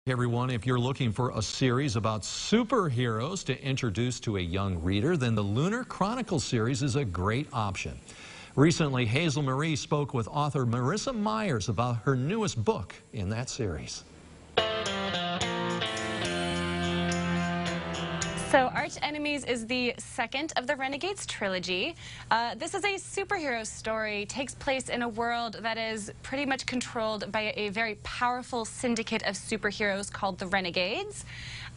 Hey everyone, if you're looking for a series about superheroes to introduce to a young reader, then the Lunar Chronicles series is a great option. Recently, Hazel Marie spoke with author Marissa Myers about her newest book in that series. So Archenemies is the second of the Renegades trilogy. This is a superhero story, takes place in a world that is pretty much controlled by a very powerful syndicate of superheroes called the Renegades.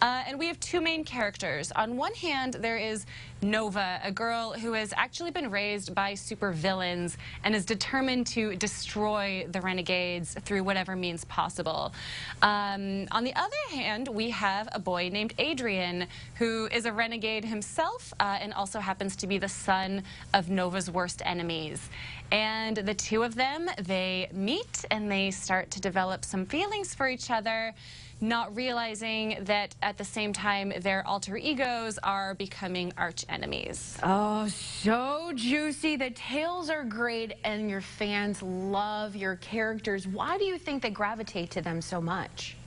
And we have two main characters. On one hand, there is Nova, a girl who has actually been raised by supervillains and is determined to destroy the Renegades through whatever means possible. On the other hand, we have a boy named Adrian, who is a renegade himself and also happens to be the son of Nova's worst enemies. And the two of them, they meet and they start to develop some feelings for each other, not realizing that at the same time their alter egos are becoming arch enemies. Oh, so juicy. The tales are great and your fans love your characters. Why do you think they gravitate to them so much?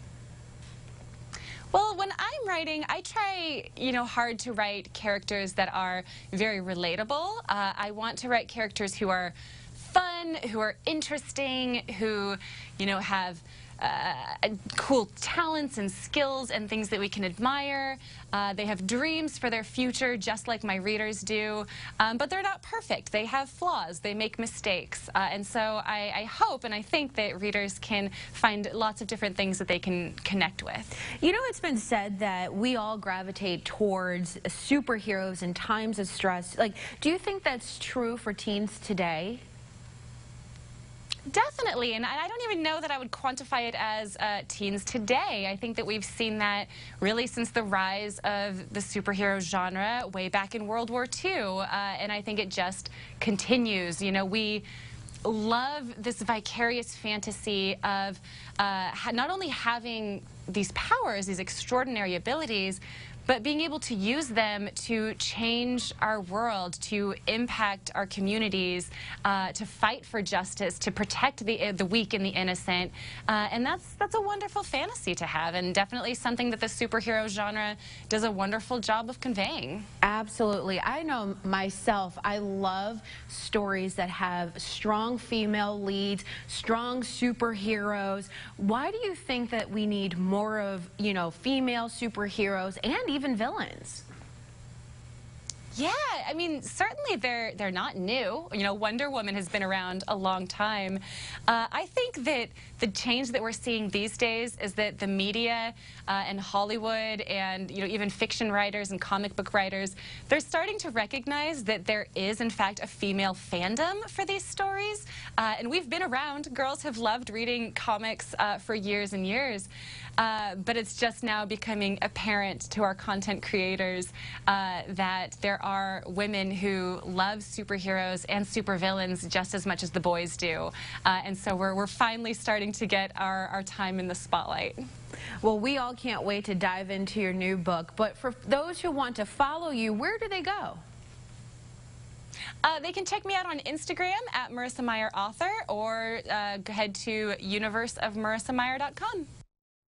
Well, when I'm writing, I try, hard to write characters that are very relatable. I want to write characters who are fun, who are interesting, who, have cool talents and skills and things that we can admire. They have dreams for their future, just like my readers do. But they're not perfect. They have flaws. They make mistakes. And so I hope and I think that readers can find lots of different things that they can connect with. You know, it's been said that we all gravitate towards superheroes in times of stress. Do you think that's true for teens today? Definitely, and I don't even know that I would quantify it as teens today. I think that we've seen that really since the rise of the superhero genre way back in World War II, and I think it just continues. We love this vicarious fantasy of not only having these powers, these extraordinary abilities, but being able to use them to change our world, to impact our communities, to fight for justice, to protect the weak and the innocent. And that's a wonderful fantasy to have, and definitely something that the superhero genre does a wonderful job of conveying. Absolutely. I know myself, I love stories that have strong female leads, strong superheroes. Why do you think that we need more of, female superheroes and even villains? Yeah, I mean, certainly they're not new. Wonder Woman has been around a long time. I think that the change that we're seeing these days is that the media and Hollywood and even fiction writers and comic book writers, they're starting to recognize that there is in fact a female fandom for these stories. And we've been around. Girls have loved reading comics for years and years. But it's just now becoming apparent to our content creators that there are women who love superheroes and supervillains just as much as the boys do. And so we're finally starting to get our time in the spotlight. Well, we all can't wait to dive into your new book. But for those who want to follow you, where do they go? They can check me out on Instagram at Marissa Meyer Author, or head to universeofmarissameyer.com.